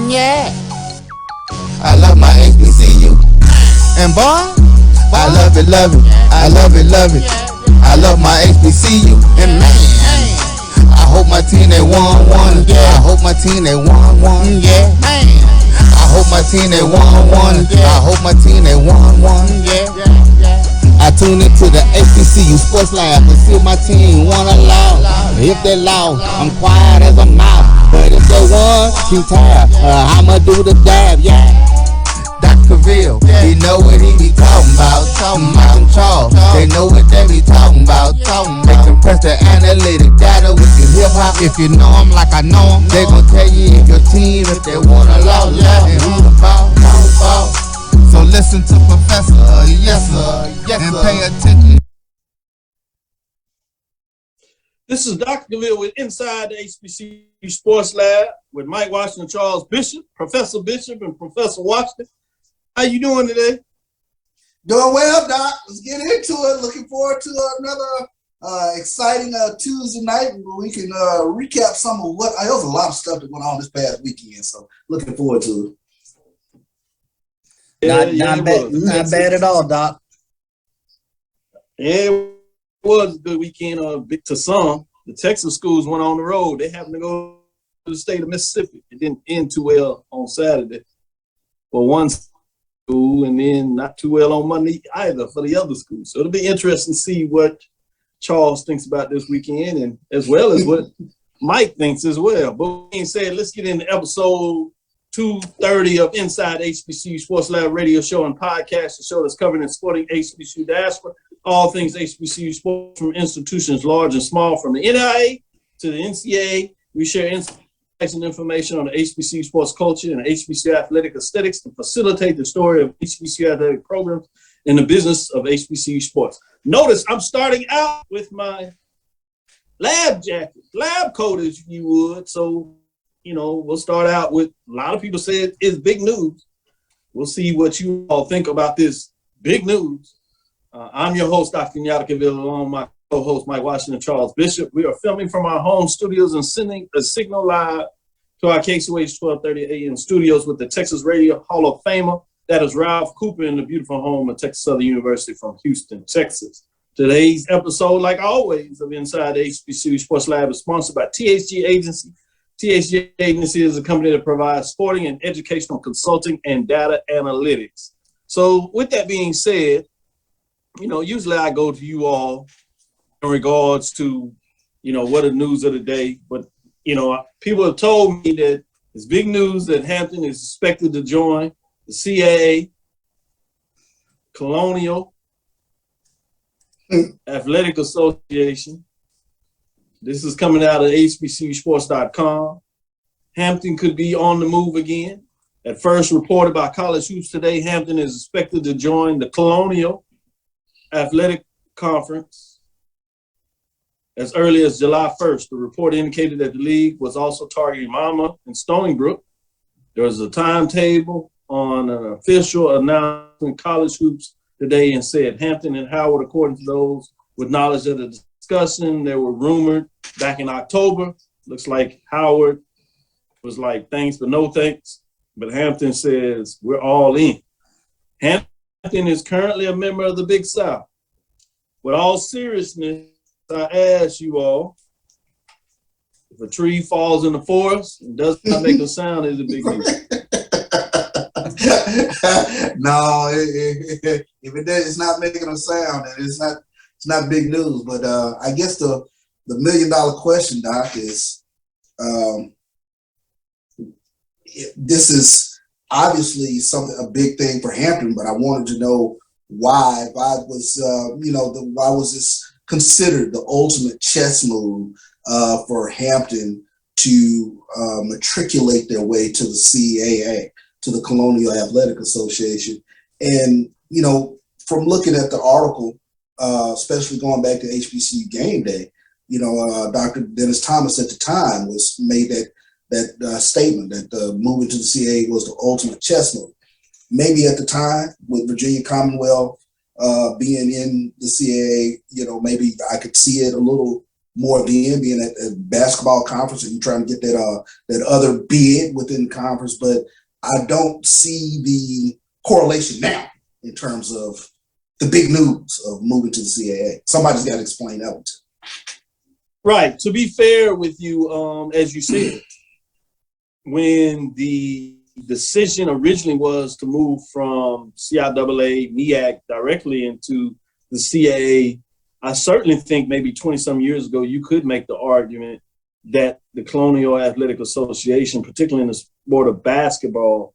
Yeah. I love my HBCU. And boy, I love it, love it. I love it, love it. I love my HBCU. And man, I hope my team they won. Yeah. I hope my team they won. Yeah. Man. I hope my team they won. I hope my team they won. Yeah. I tune into the HBCU Sports Lab to see if my team won or lost. If they lost, I'm quiet as a mouse. But if they won, keep tab. I'ma do the dab, yeah. Dr. Cavil, he know what he be talking about. Mike and Charles, they know what they be talking about. They can press the analytic data with your hip hop. If you know them like I know them, they gon' tell you if your team, if they won or lost, and who the ball. So listen to Professor, yes sir, and pay attention. This is Dr. Cavil with Inside the HBCU Sports Lab with Mike Washington, Charles Bishop, Professor Bishop, and Professor Washington. How you doing today? Doing well, Doc. Let's get into it. Looking forward to another exciting Tuesday night where we can recap some of what there was a lot of stuff that went on this past weekend. So looking forward to it. Not bad at all, Doc. Yeah, it was a good weekend to some. The Texas schools went on the road. They happened to go to the state of Mississippi. It didn't end too well on Saturday for one school, and then not too well on Monday either for the other schools. So it'll be interesting to see what Charles thinks about this weekend, and as well as what Mike thinks as well. But being said, let's get into episode 230 of Inside HBCU Sports Lab radio show and podcast, the show that's covering and supporting HBCU diaspora, all things HBCU sports from institutions large and small, from the NIA to the NCAA. We share insights and information on the HBCU sports culture and HBCU athletic aesthetics to facilitate the story of HBCU athletic programs and the business of HBCU sports. Notice I'm starting out with my lab jacket, lab coat, if you would. So, you know, we'll start out with, a lot of people say it's big news. We'll see what you all think about this big news. I'm your host, Dr. Kenyatta Cavil, along with my co-host, Mike Washington, Charles Bishop. We are filming from our home studios and sending a signal live to our KCOH 1230 AM studios with the Texas Radio Hall of Famer. That is Ralph Cooper in the beautiful home of Texas Southern University from Houston, Texas. Today's episode, like always, of Inside the HBCU Sports Lab is sponsored by THG Agency. THG Agency is a company that provides sporting and educational consulting and data analytics. So with that being said, you know, usually I go to you all in regards to, you know, what are the news of the day. But, you know, people have told me that it's big news that Hampton is expected to join the CAA, Colonial Athletic Association. This is coming out of HBCUsports.com. Hampton could be on the move again. At first reported by College Hoops Today, Hampton is expected to join the Colonial Athletic Conference as early as July 1st. The report indicated that the league was also targeting Monmouth and Stony Brook. There was a timetable on an official announcement. College Hoops Today and said Hampton and Howard, according to those with knowledge of the discussion, they were rumored back in October. Looks like Howard was like, thanks, but no thanks. But Hampton says, we're all in. Hampton is currently a member of the Big South. With all seriousness, I ask you all, if a tree falls in the forest and does not make a sound, is it big news? No, if it does, it's not making a sound, and it's not big news. But I guess the $1 million question, Doc, is this is obviously a big thing for Hampton, but I wanted to know why was why was this considered the ultimate chess move for Hampton to matriculate their way to the CAA, to the Colonial Athletic Association. And, you know, from looking at the article, especially going back to HBCU Game Day, you know, Dr. Dennis Thomas at the time made that statement that moving to the CAA was the ultimate chess move. Maybe at the time, with Virginia Commonwealth being in the CAA, you know, maybe I could see it a little more then, being at a basketball conference and you're trying to get that other bid within the conference. But I don't see the correlation now in terms of the big news of moving to the CAA. Somebody's got to explain that one too. Right. To be fair with you, as you said, when the decision originally was to move from CIAA, MEAC directly into the CAA, I certainly think maybe 20-some years ago, you could make the argument that the Colonial Athletic Association, particularly in the sport of basketball,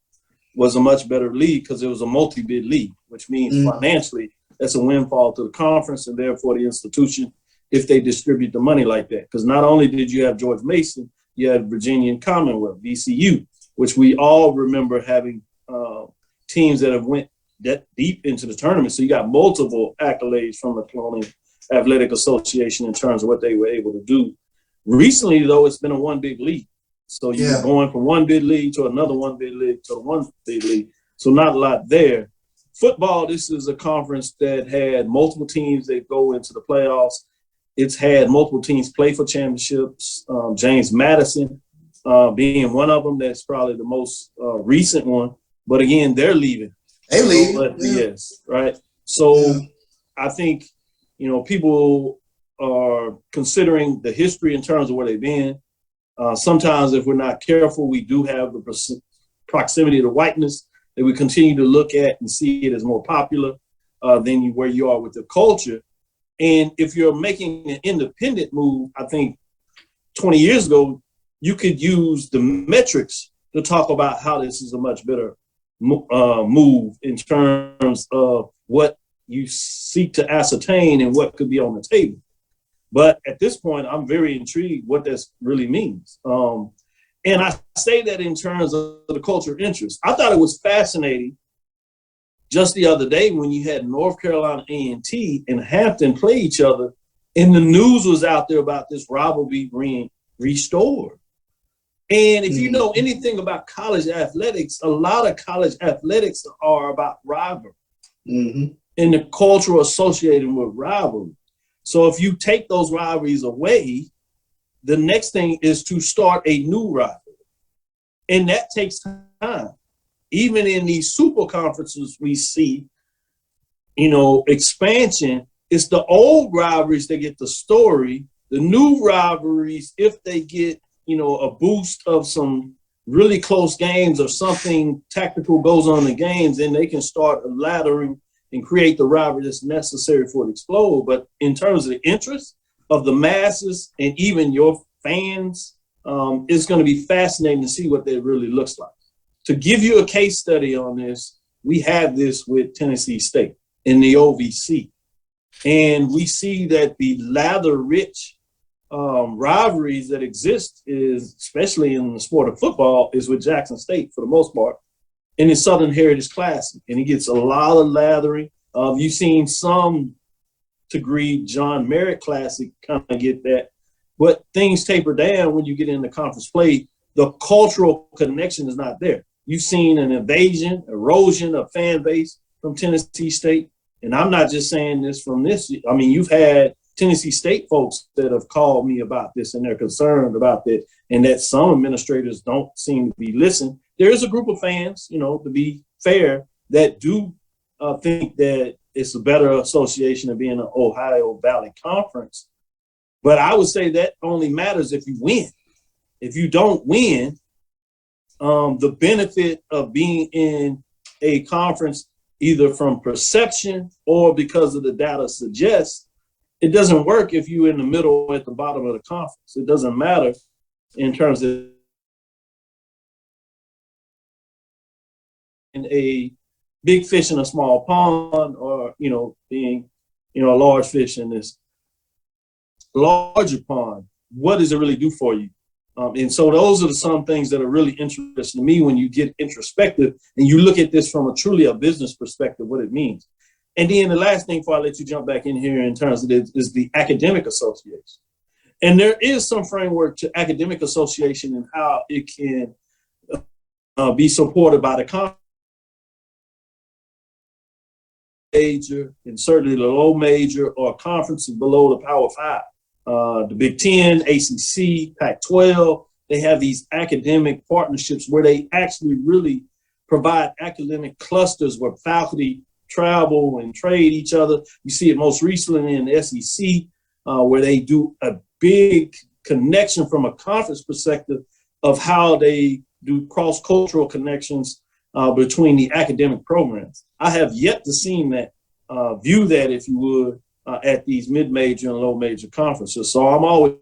was a much better league because it was a multi-bid league, which means financially, that's a windfall to the conference and therefore the institution if they distribute the money like that. Because not only did you have George Mason, you had Virginia and Commonwealth, VCU, which we all remember having teams that have went that deep into the tournament. So you got multiple accolades from the Colonial Athletic Association in terms of what they were able to do. Recently, though, it's been a one big league. So you're going from one big league to another one big league to one big league. So not a lot there. Football, this is a conference that had multiple teams that go into the playoffs. It's had multiple teams play for championships. James Madison being one of them. That's probably the most recent one. But again, they're leaving. They leave. Yes, right. So I think, people are considering the history in terms of where they've been. Sometimes if we're not careful, we do have the proximity to whiteness that we continue to look at and see it as more popular than where you are with the culture. And if you're making an independent move, I think 20 years ago, you could use the metrics to talk about how this is a much better move in terms of what you seek to ascertain and what could be on the table. But at this point, I'm very intrigued what this really means. And I say that in terms of the cultural interest. I thought it was fascinating just the other day when you had North Carolina A&T and Hampton play each other, and the news was out there about this rivalry being restored. And if you know anything about college athletics, a lot of college athletics are about rivalry and the culture associated with rivalry. So if you take those rivalries away, the next thing is to start a new rivalry. And that takes time. Even in these super conferences we see, expansion, it's the old rivalries that get the story. The new rivalries, if they get, a boost of some really close games or something tactical goes on in the games, then they can start laddering and create the rivalry that's necessary for it to explode. But in terms of the interest of the masses and even your fans, it's going to be fascinating to see what that really looks like. To give you a case study on this, we have this with Tennessee State in the OVC. And we see that the lather-rich rivalries that exist is, especially in the sport of football, is with Jackson State for the most part, in the Southern Heritage Classic. And he gets a lot of lathering. You've seen some degree John Merritt Classic kind of get that. But things taper down when you get into conference play. The cultural connection is not there. You've seen an erosion of fan base from Tennessee State. And I'm not just saying this from this. I mean, you've had Tennessee State folks that have called me about this and they're concerned about that, and that some administrators don't seem to be listening. There is a group of fans, to be fair, that do think that it's a better association of being an Ohio Valley Conference. But I would say that only matters if you win. If you don't win, the benefit of being in a conference, either from perception or because of the data suggests, it doesn't work if you're in the middle or at the bottom of the conference. It doesn't matter in terms of in a big fish in a small pond or, being, a large fish in this larger pond. What does it really do for you? And so those are some things that are really interesting to me when you get introspective and you look at this from a business perspective, what it means. And then the last thing before I let you jump back in here in terms of this is the academic association. And there is some framework to academic association and how it can be supported by the conference major and certainly the low major or conferences below the Power 5. the Big Ten, ACC, Pac-12. They have these academic partnerships where they actually really provide academic clusters where faculty travel and trade each other. You see it most recently in the SEC, where they do a big connection from a conference perspective of how they do cross-cultural connections between the academic programs. I have yet to see that, view that, if you would, at these mid-major and low-major conferences. So I'm always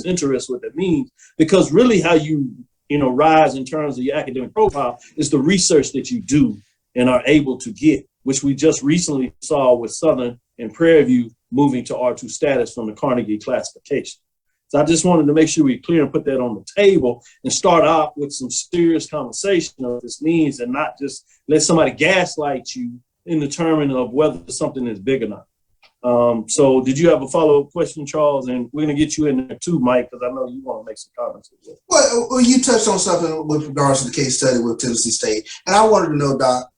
interested what that means, because really how you rise in terms of your academic profile is the research that you do and are able to get, which we just recently saw with Southern and Prairie View moving to R2 status from the Carnegie classification. So I just wanted to make sure we're clear and put that on the table and start out with some serious conversation of what this means, and not just let somebody gaslight you in determining of whether something is big or not. So did you have a follow-up question, Charles? And we're going to get you in there too, Mike, because I know you want to make some comments as well. Well, you touched on something with regards to the case study with Tennessee State. And I wanted to know, Doc,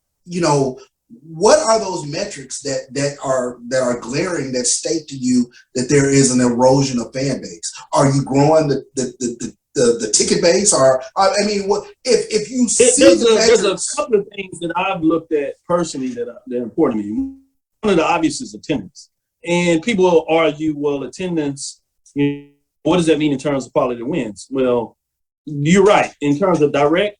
what are those metrics that are glaring that state to you that there is an erosion of fan base? Are you growing the ticket base? Or what if you see there's a couple of things that I've looked at personally that are important to me. One of the obvious is attendance, and people will argue, well, attendance, what does that mean in terms of quality of wins? Well, you're right. In terms of direct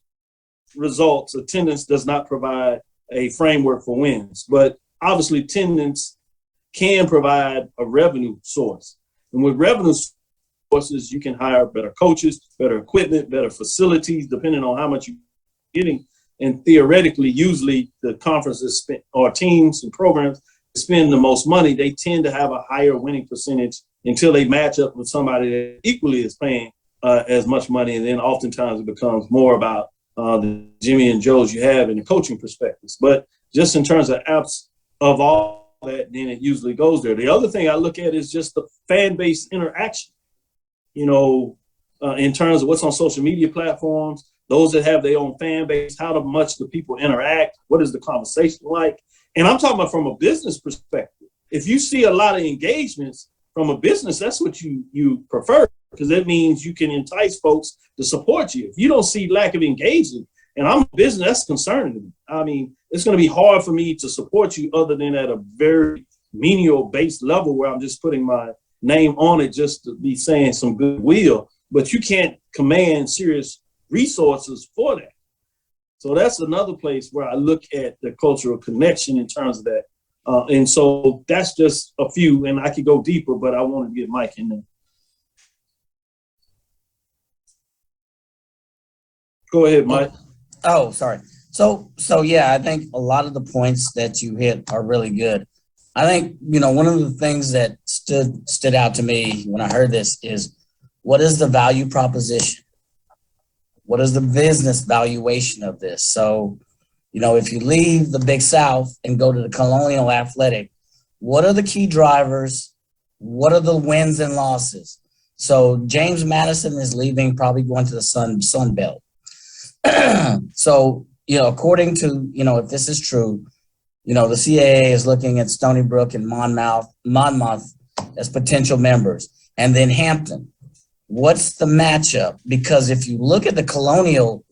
results, attendance does not provide a framework for wins, but obviously attendance can provide a revenue source. And with revenue sources, you can hire better coaches, better equipment, better facilities, depending on how much you're getting. And theoretically, usually the conferences or teams and programs spend the most money, they tend to have a higher winning percentage until they match up with somebody that equally is paying as much money. And then oftentimes it becomes more about the Jimmy and Joes you have in the coaching perspectives. But just in terms of apps of all that, then it usually goes there. The other thing I look at is just the fan base interaction, in terms of what's on social media platforms, those that have their own fan base, how much do people interact? What is the conversation like? And I'm talking about from a business perspective. If you see a lot of engagements from a business, that's what you prefer, because that means you can entice folks to support you. If you don't see lack of engagement, and I'm a business, that's concerning to me. I mean, it's going to be hard for me to support you other than at a very menial base level where I'm just putting my name on it just to be saying some goodwill, but you can't command serious resources for that. So that's another place where I look at the cultural connection in terms of that. And so that's just a few, and I could go deeper, but I want to get Mike in there. Go ahead, Mike. Oh, sorry. So yeah, I think a lot of the points that you hit are really good. I think, one of the things that stood out to me when I heard this is, what is the value proposition? What is the business valuation of this? So, if you leave the Big South and go to the Colonial Athletic, what are the key drivers? What are the wins and losses? So James Madison is leaving, probably going to the Sun Belt. So, according to, if this is true, the CAA is looking at Stony Brook and Monmouth as potential members, and then Hampton. What's the matchup? Because if you look at the Colonial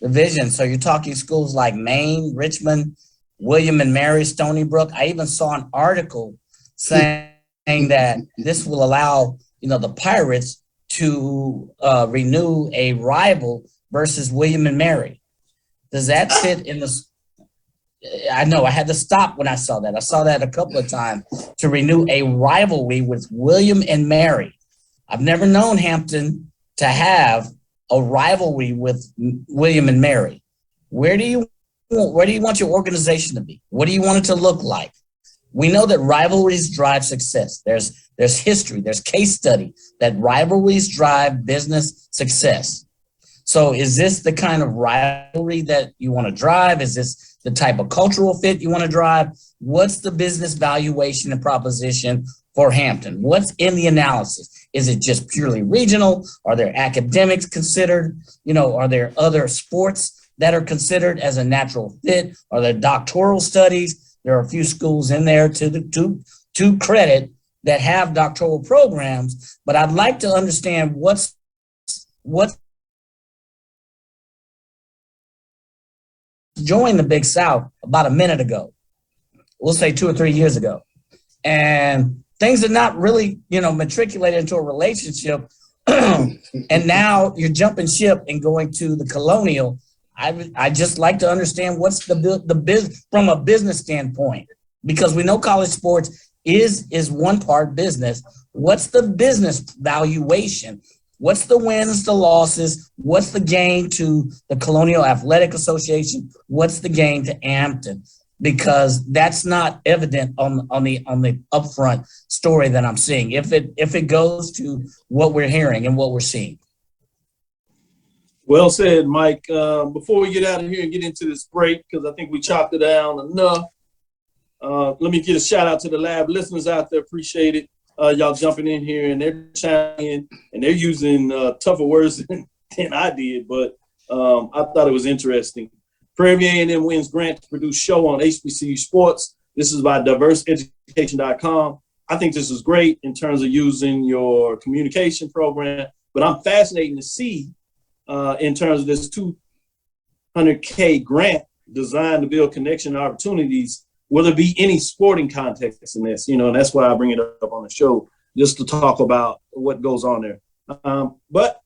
division, so you're talking schools like Maine, Richmond, William and Mary, Stony Brook. I even saw an article saying that this will allow, the Pirates to renew a rival versus William and Mary. Does that fit in the? I know I had to stop when I saw that. I saw that a couple of times, to renew a rivalry with William and Mary. I've never known Hampton to have a rivalry with William and Mary. Where do you want your organization to be? What do you want it to look like? We know that rivalries drive success. There's history, there's case study that rivalries drive business success. So is this the kind of rivalry that you want to drive? Is this the type of cultural fit you want to drive? What's the business valuation and proposition for Hampton? What's in the analysis? Is it just purely regional? Are there academics considered? Are there other sports that are considered as a natural fit? Are there doctoral studies? There are a few schools in there to credit, that have doctoral programs, but I'd like to understand what's joined the Big South about a minute ago. We'll say 2 or 3 years ago. And things are not really, matriculated into a relationship. And now you're jumping ship and going to the Colonial. I just like to understand what's the business from a business standpoint, because we know college sports is one part business. What's the business valuation? What's the wins, the losses? What's the gain to the Colonial Athletic Association? What's the gain to Hampton? Because that's not evident on the upfront story that I'm seeing. If it goes to what we're hearing and what we're seeing. Well said, Mike. Before we get out of here and get into this break, because I think we chopped it down enough, let me give a shout out to the lab listeners out there. Appreciate it. Y'all jumping in here and they're chiming in and they're using tougher words than I did, but I thought it was interesting. Prairie A&M wins grant to produce show on HBCU Sports. This is by diverseeducation.com. I think this is great in terms of using your communication program, but I'm fascinated to see in terms of this $200K grant designed to build connection opportunities. Will there be any sporting context in this? And that's why I bring it up on the show, just to talk about what goes on there. But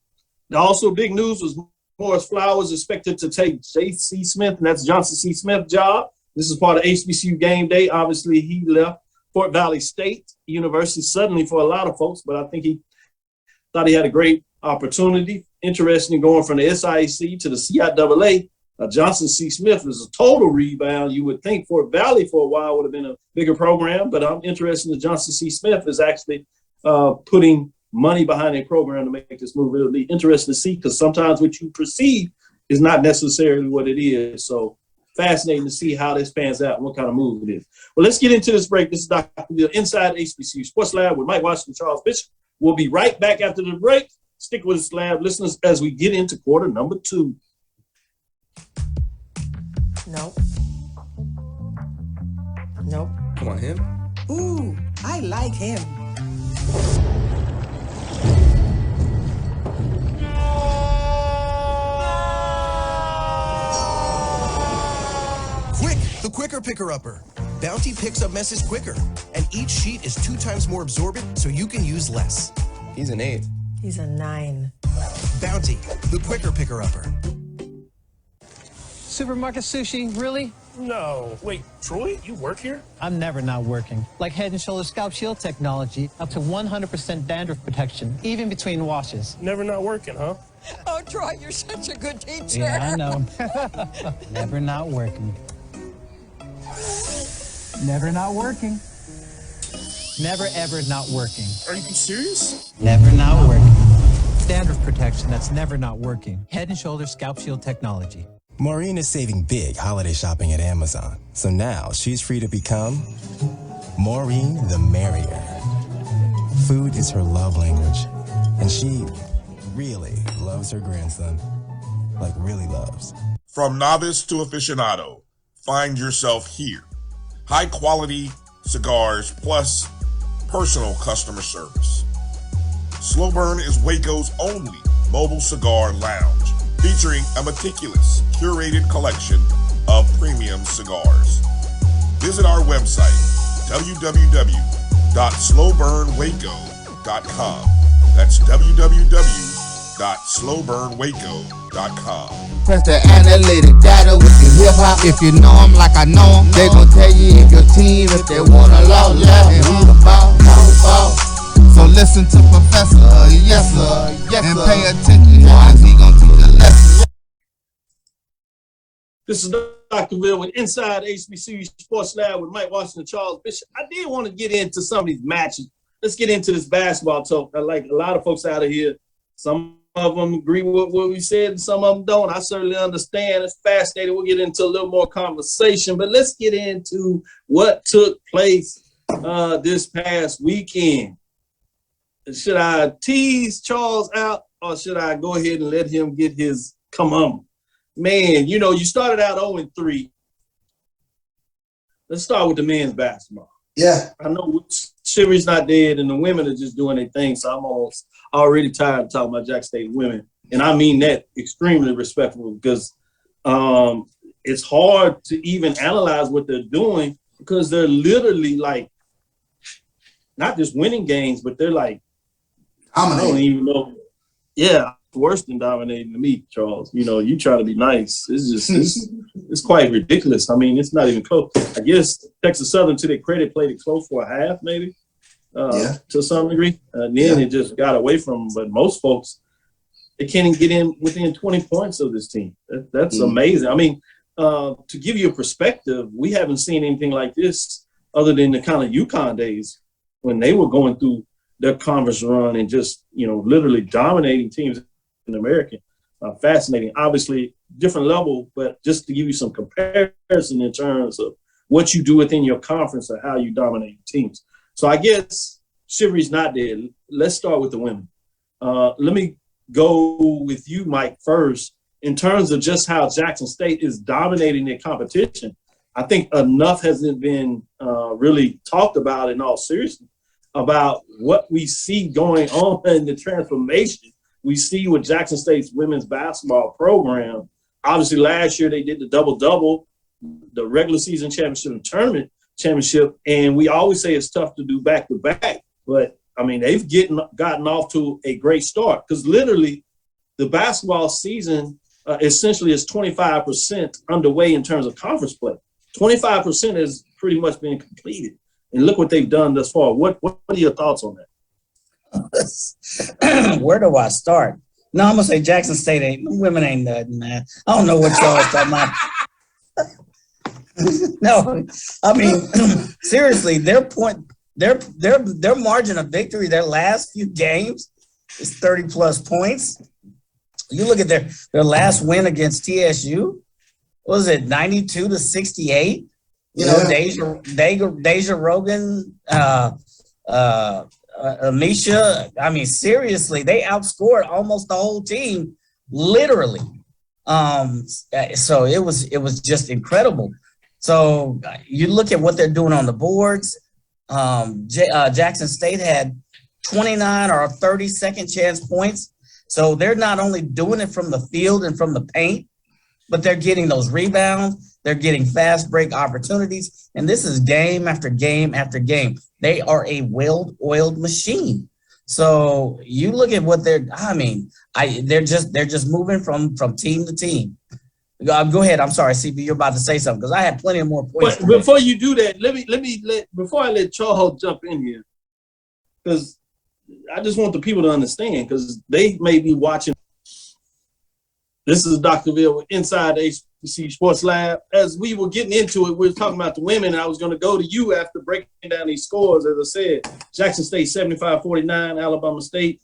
also big news was Maurice Flowers expected to take J.C. Smith, and that's Johnson C. Smith job. This is part of HBCU game day. Obviously, he left Fort Valley State University suddenly for a lot of folks, but I think he thought he had a great opportunity. Interesting going from the SIAC to the CIAA. Johnson C. Smith is a total rebound. You would think Fort Valley for a while would have been a bigger program, but I'm interested that Johnson C. Smith is actually putting money behind a program to make this move. It'll be interesting to see, because sometimes what you perceive is not necessarily what it is. So fascinating to see how this pans out and what kind of move it is. Well, let's get into this break. This is Dr. Cavil inside HBCU Sports Lab with Mike Washington, Charles Bishop. We'll be right back after the break. Stick with us, lab listeners, as we get into quarter number 2. Nope. Nope. Come on, him. Ooh, I like him. Quick, the quicker picker-upper. Bounty picks up messes quicker, and each sheet is 2 times more absorbent, so you can use less. He's an 8. He's a 9. Bounty, the quicker picker-upper. Supermarket sushi, really? No. Wait, Troy, you work here? I'm never not working. Like Head & Shoulders Scalp Shield technology, up to 100% dandruff protection, even between washes. Never not working, huh? Oh, Troy, you're such a good teacher. Yeah, I know. Never not working. Never not working. Never ever not working. Are you serious? Never not working. Dandruff protection that's never not working. Head & Shoulders Scalp Shield technology. Maureen is saving big holiday shopping at Amazon. So now she's free to become Maureen the Merrier. Food is her love language. And she really loves her grandson. Like really loves. From novice to aficionado, find yourself here. High quality cigars plus personal customer service. Slow Burn is Waco's only mobile cigar lounge, featuring a meticulous, curated collection of premium cigars. Visit our website, www.slowburnwaco.com. That's www.slowburnwaco.com. Press the analytic data with the hip hop. If you know them like I know them, they gon' tell you if your team, if they wanna law left and who the ball. So listen to Professor, yes sir, and pay attention, cause he gon' teach a lesson. This is Dr. Cavil with Inside HBCU Sports Lab with Mike Washington, Charles Bishop. I did want to get into some of these matches. Let's get into this basketball talk. I like a lot of folks out of here. Some of them agree with what we said and some of them don't. I certainly understand. It's fascinating. We'll get into a little more conversation, but let's get into what took place this past weekend. Should I tease Charles out or should I go ahead and let him get his come on? Man, you started out 0-3. Let's start with the men's basketball. Yeah. I know Chivalry's not dead and the women are just doing their thing. So I'm almost already tired of talking about Jackson State women. And I mean that extremely respectful because it's hard to even analyze what they're doing because they're literally like not just winning games, but they're like, I don't even know. Yeah, worse than dominating to me, Charles. You know, you try to be nice. It's just it's quite ridiculous. I mean, it's not even close. I guess Texas Southern, to their credit, played it close for a half, maybe, to some degree. Then it just got away from them. But most folks, they can't even get in within 20 points of this team. That's amazing. I mean, to give you a perspective, we haven't seen anything like this other than the kind of UConn days when they were going through their conference run and just, you know, literally dominating teams in America. Fascinating. Obviously, different level, but just to give you some comparison in terms of what you do within your conference or how you dominate teams. So I guess Chivalry's not dead. Let's start with the women. Let me go with you, Mike, first. In terms of just how Jackson State is dominating their competition, I think enough hasn't been really talked about in all seriousness about what we see going on in the transformation we see with Jackson State's women's basketball program. Obviously, last year they did the double-double, the regular season championship and tournament championship, and we always say it's tough to do back-to-back, but, I mean, they've gotten off to a great start because literally the basketball season essentially is 25% underway in terms of conference play. 25% has pretty much been completed. And look what they've done thus far. What are your thoughts on that? Where do I start? No, I'm gonna say Jackson State women ain't nothing, man. I don't know what y'all talking about. No, I mean seriously, their margin of victory, their last few games is 30+ points. You look at their last win against TSU, what was it, 92-68? You know, Deja Rogan, Amisha. I mean, seriously, they outscored almost the whole team, literally. So it was just incredible. So you look at what they're doing on the boards. Jackson State had 29 or 30 second chance points. So they're not only doing it from the field and from the paint, but they're getting those rebounds. They're getting fast break opportunities. And this is game after game after game. They are a well-oiled machine. So you look at what they're just moving from team to team. Go ahead. I'm sorry, CB, you're about to say something because I had plenty of more points. But before you do that, before I let Charles jump in here, because I just want the people to understand, because they may be watching. This is Dr. Ville inside the HBCU Sports Lab. As we were getting into it, we were talking about the women, and I was going to go to you after breaking down these scores. As I said, Jackson State 75-49, Alabama State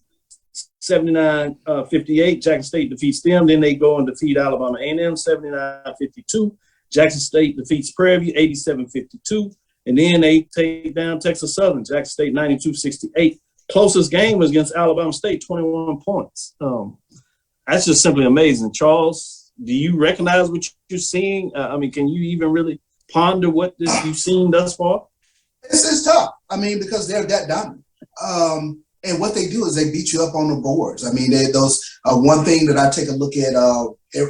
79-58. Jackson State defeats them. Then they go and defeat Alabama A&M 79-52. Jackson State defeats Prairie 87-52. And then they take down Texas Southern, Jackson State 92-68. Closest game was against Alabama State, 21 points. That's just simply amazing. Charles, do you recognize what you're seeing? I mean, can you even really ponder what you've seen thus far? It's tough. I mean, because they're that dominant. And what they do is they beat you up on the boards. I mean, one thing that I take a look at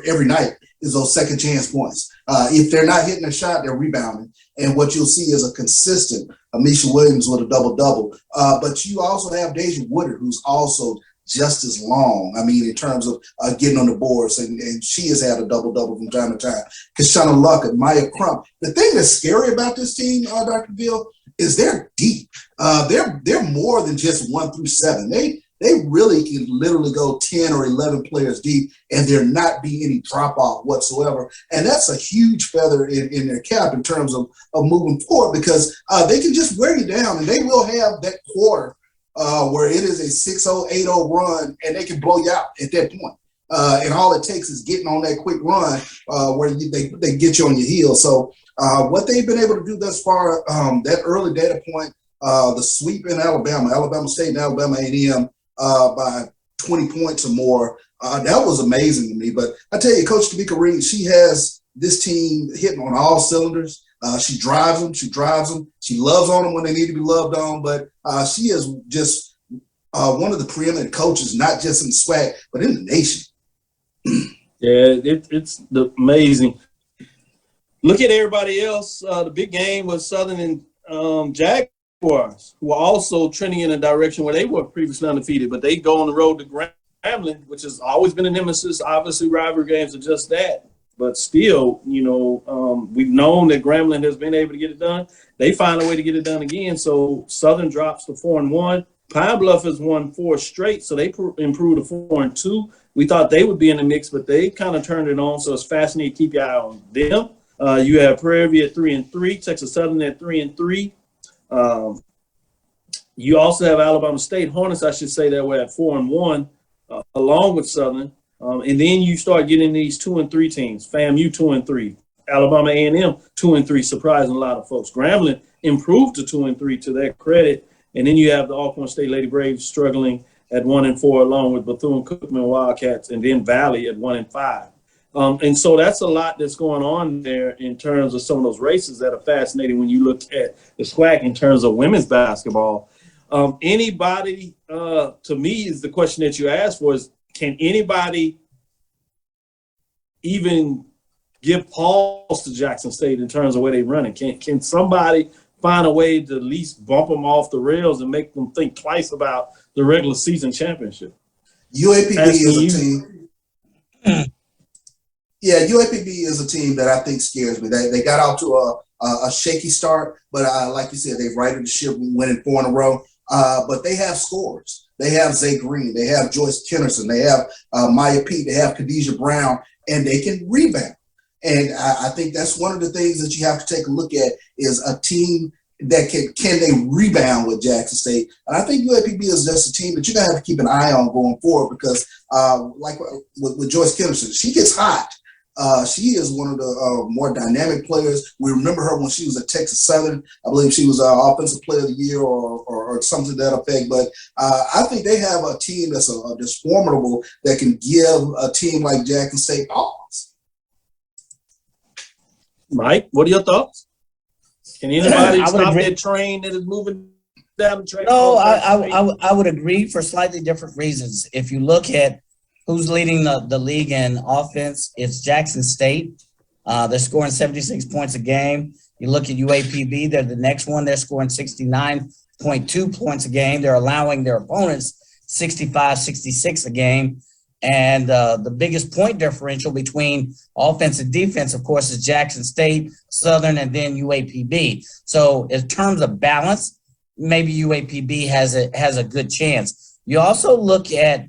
every night is those second chance points. If they're not hitting a shot, they're rebounding. And what you'll see is a consistent Amisha Williams with a double-double. But you also have Deja Woodard, who's also just as long. I mean, in terms of getting on the boards, and she has had a double-double from time to time. Kashana Luckett, Maya Crump. The thing that's scary about this team, Dr. Ville, is they're deep. They're more than just 1 through 7. They really can literally go 10 or 11 players deep, and there not be any drop-off whatsoever. And that's a huge feather in their cap in terms of moving forward, because they can just wear you down, and they will have that quarter where it is a 6-0, 8-0 run, and they can blow you out at that point. And all it takes is getting on that quick run where they get you on your heels. So what they've been able to do thus far, that early data point, the sweep in Alabama State and Alabama A&M by 20 points or more, that was amazing to me. But I tell you, Coach Tamika Reed, she has this team hitting on all cylinders. She drives them. She loves on them when they need to be loved on. But she is just one of the preeminent coaches, not just in the SWAC, but in the nation. Yeah, it's amazing. Look at everybody else. The big game was Southern and Jaguars, who are also trending in a direction where they were previously undefeated, but they go on the road to Grambling, which has always been a nemesis. Obviously, rivalry games are just that. But still, we've known that Grambling has been able to get it done. They find a way to get it done again. So Southern drops to 4-1. Pine Bluff has won 4 straight, so they improved to 4-2. We thought they would be in the mix, but they kind of turned it on. So it's fascinating to keep your eye on them. You have Prairie at 3-3, Texas Southern at 3-3. You also have Alabama State Hornets, I should say, that were at 4-1, along with Southern. And then you start getting these 2-3 teams. FAMU 2-3, Alabama A&M 2-3, surprising a lot of folks. Grambling improved to 2-3 to their credit. And then you have the Alcorn State Lady Braves struggling at 1-4, along with Bethune-Cookman Wildcats, and then Valley at 1-5. And so that's a lot that's going on there in terms of some of those races that are fascinating when you look at the SWAC in terms of women's basketball. Anybody, to me, is the question that you asked for, is can anybody even give pause to Jackson State in terms of where they're running? Can somebody find a way to at least bump them off the rails and make them think twice about the regular season championship? UAPB is a team. Yeah, UAPB is a team that I think scares me. They got out to a shaky start, but like you said, they've righted the ship, winning 4 in a row. But they have scores. They have Zay Green. They have Joyce Kennerson. They have Maya Pete. They have Khadijah Brown, and they can rebound. And I think that's one of the things that you have to take a look at is a team that can they rebound with Jackson State. And I think UAPB is just a team that you're going to have to keep an eye on going forward because like with Joyce Kennerson, she gets hot. She is one of the more dynamic players. We remember her when she was at Texas Southern. I believe she was Offensive Player of the Year or something to that effect. But I think they have a team that's formidable that can give a team like Jackson State pause. Mike, what are your thoughts? Can anybody stop that train that is moving down the track? No, I would agree for slightly different reasons. If you look at who's leading the league in offense, it's Jackson State. They're scoring 76 points a game. You look at UAPB, they're the next one. They're scoring 69.2 points a game. They're allowing their opponents 65, 66 a game. And the biggest point differential between offense and defense, of course, is Jackson State, Southern, and then UAPB. So in terms of balance, maybe UAPB has a good chance. You also look at,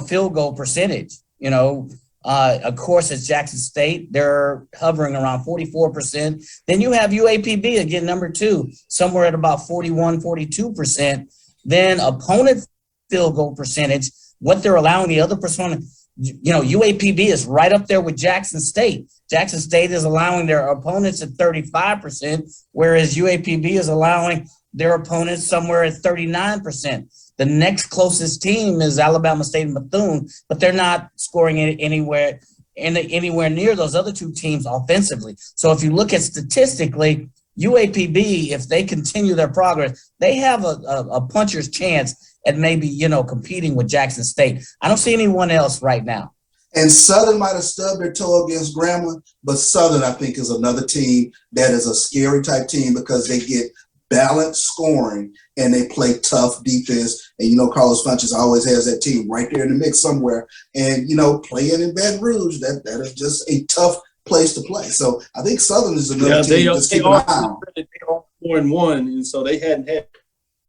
field goal percentage. Of course, it's Jackson State. They're hovering around 44%. Then you have UAPB, again, number 2, somewhere at about 41, 42%. Then opponent field goal percentage, what they're allowing the other person, UAPB is right up there with Jackson State. Jackson State is allowing their opponents at 35%, whereas UAPB is allowing their opponents somewhere at 39%. The next closest team is Alabama State and Bethune, but they're not scoring anywhere near those other 2 teams offensively. So if you look at statistically, UAPB, if they continue their progress, they have a puncher's chance at maybe, competing with Jackson State. I don't see anyone else right now. And Southern might have stubbed their toe against Grambling, but Southern, I think, is another team that is a scary type team because they get balanced scoring and they play tough defense. And, Carlos Funches always has that team right there in the mix somewhere. And, playing in Baton Rouge, that is just a tough place to play. So I think Southern is another team to keep an eye on. They are 4-1, and so they hadn't had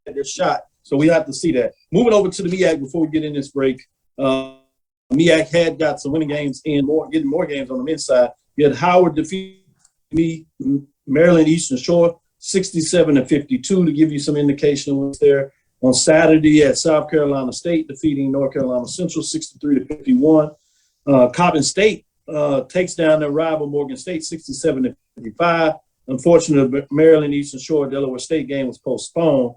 their shot. So we have to see that. Moving over to the MEAC before we get in this break. MEAC had got some winning games and getting more games on the men's side. You had Howard defeat Maryland Eastern Shore 67-52 to give you some indication of what's there. On Saturday at South Carolina State defeating North Carolina Central 63-51. Coppin State takes down their rival Morgan State 67-55. Unfortunately, Maryland Eastern Shore Delaware State game was postponed.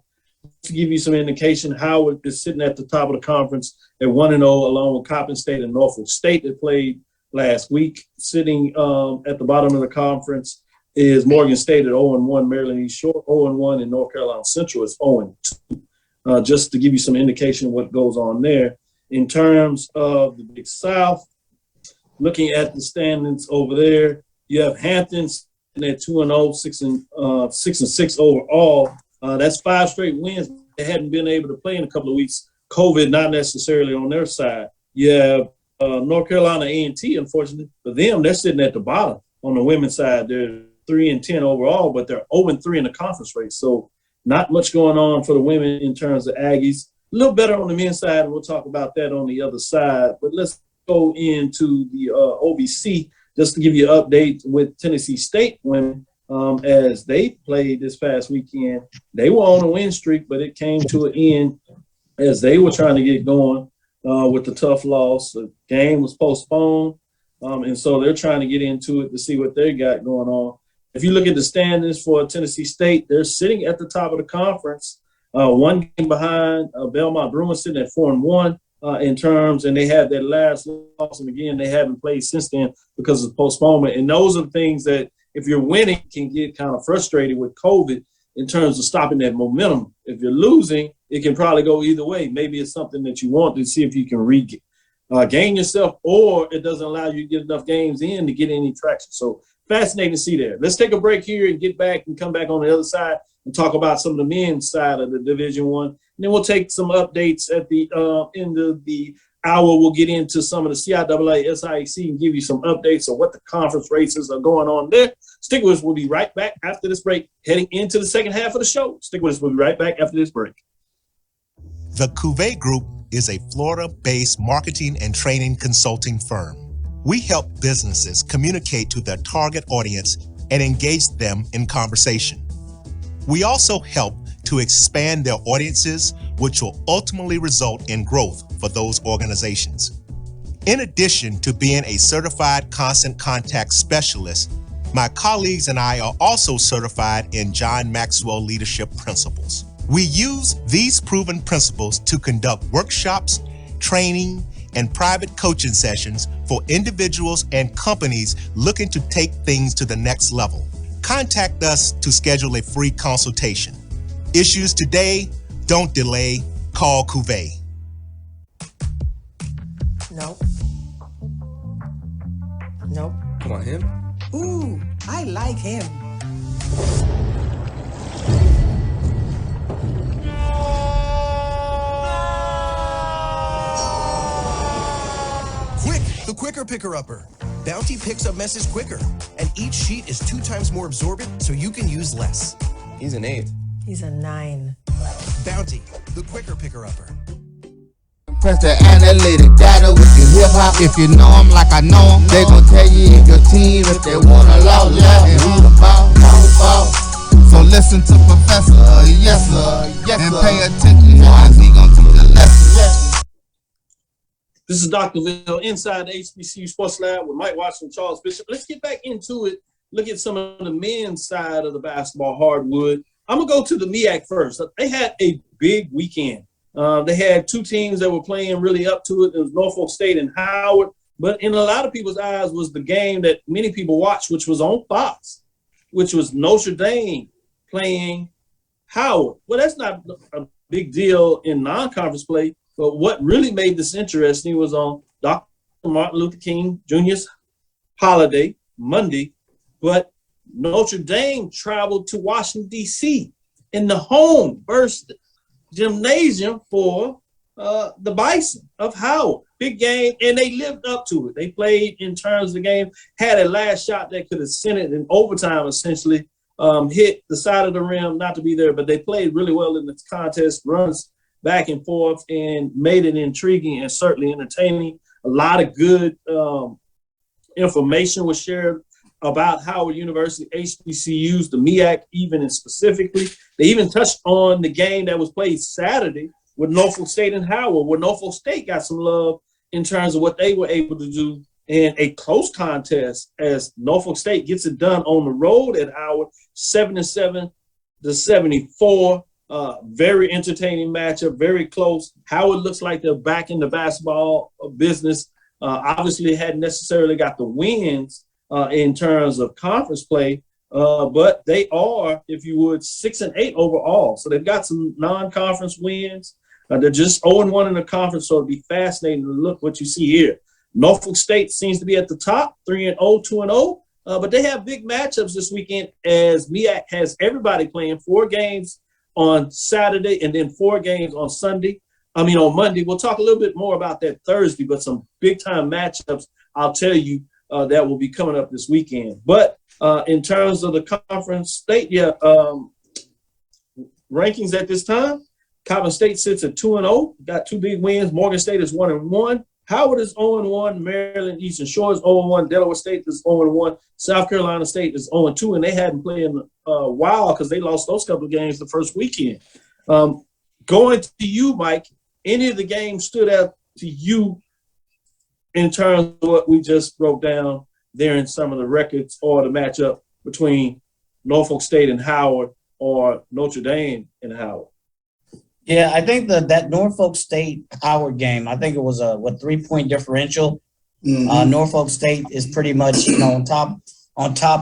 To give you some indication, Howard is sitting at the top of the conference at 1-0, along with Coppin State and Norfolk State that played last week, sitting at the bottom of the conference. is Morgan State at 0-1, Maryland East Shore 0-1, and North Carolina Central is 0-2. Just to give you some indication of what goes on there. In terms of the Big South, looking at the standings over there, you have Hampton at 2-0, 6-6 overall. That's 5 straight wins. They hadn't been able to play in a couple of weeks. COVID not necessarily on their side. You have North Carolina A&T, unfortunately, for them, they're sitting at the bottom on the women's side. They're 3-10 overall, but they're 0-3 in the conference race. So not much going on for the women in terms of Aggies. A little better on the men's side, and we'll talk about that on the other side. But let's go into the OVC just to give you an update with Tennessee State women. As they played this past weekend, they were on a win streak, but it came to an end as they were trying to get going with the tough loss. The game was postponed, and so they're trying to get into it to see what they got going on. If you look at the standings for Tennessee State, they're sitting at the top of the conference, one game behind Belmont Bruins, sitting at 4-1 in terms, and they had their last loss, and again, they haven't played since then because of postponement. And those are the things that, if you're winning, can get kind of frustrated with COVID in terms of stopping that momentum. If you're losing, it can probably go either way. Maybe it's something that you want to see if you can regain yourself, or it doesn't allow you to get enough games in to get any traction. So fascinating to see there. Let's take a break here and get back and come back on the other side and talk about some of the men's side of the Division I. And then we'll take some updates at the end of the hour. We'll get into some of the CIAA, SIAC, and give you some updates on what the conference races are going on there. Stick with us. We'll be right back after this break, heading into the second half of the show. Stick with us. We'll be right back after this break. The Cuvée Group is a Florida-based marketing and training consulting firm. We help businesses communicate to their target audience and engage them in conversation. We also help to expand their audiences, which will ultimately result in growth for those organizations. In addition to being a certified constant contact specialist, my colleagues and I are also certified in John Maxwell Leadership Principles. We use these proven principles to conduct workshops, training, and private coaching sessions for individuals and companies looking to take things to the next level. Contact us to schedule a free consultation. Issues today, don't delay, call Cuvée. Nope. Nope. Come on, him? Ooh, I like him. Quick, the quicker picker-upper. Bounty picks up messes quicker, and each sheet is 2 times more absorbent, so you can use less. He's an 8. He's a 9. Bounty, the quicker picker-upper. Press the analytic data with your hip hop. If you know them like I know them, they gon' tell you if your team, if they wanna law and who the ball. So listen to Professor, yes sir, and pay attention as he gon' teach a lesson. This is Dr. Will inside the HBCU Sports Lab with Mike Watson and Charles Bishop. Let's get back into it. Look at some of the men's side of the basketball hardwood. I'm going to go to the MEAC first. They had a big weekend. They had 2 teams that were playing really up to it. It was Norfolk State and Howard. But in a lot of people's eyes was the game that many people watched, which was on Fox, which was Notre Dame playing Howard. Well, that's not a big deal in non-conference play. But what really made this interesting was on Dr. Martin Luther King Jr.'s holiday, Monday. But Notre Dame traveled to Washington, D.C. in the home versus gymnasium for the Bison of Howard. Big game, and they lived up to it. They played in terms of the game, had a last shot that could have sent it in overtime, essentially, hit the side of the rim, not to be there, but they played really well in the contest, runs back and forth, and made it intriguing and certainly entertaining. A lot of good information was shared about Howard University, HBCUs, the MEAC even and specifically. They even touched on the game that was played Saturday with Norfolk State and Howard, where Norfolk State got some love in terms of what they were able to do in a close contest as Norfolk State gets it done on the road at Howard, 77-74. Very entertaining matchup, very close. Howard looks like they're back in the basketball business. Obviously hadn't necessarily got the wins in terms of conference play, But they are, if you would, 6-8 overall. So they've got some non-conference wins. They're just 0-1 in the conference, so it'll be fascinating to look what you see here. Norfolk State seems to be at the top, 3-0, 2-0. But they have big matchups this weekend as MEAC has everybody playing 4 games on Saturday and then 4 games on on Monday. We'll talk a little bit more about that Thursday, but some big-time matchups, I'll tell you, that will be coming up this weekend. But in terms of the conference state, rankings at this time, Coppin State sits at 2-0, got 2 big wins. Morgan State is 1-1. Howard is 0-1. Maryland Eastern Shore is 0-1. Delaware State is 0-1. South Carolina State is 0-2, and they hadn't played in a while because they lost those couple of games the first weekend. Going to you, Mike, any of the games stood out to you in terms of what we just broke down there in some of the records or the matchup between Norfolk State and Howard or Notre Dame and Howard? Yeah, I think that Norfolk State Howard game, I think it was a 3-point differential. Mm-hmm. Norfolk State is pretty much on top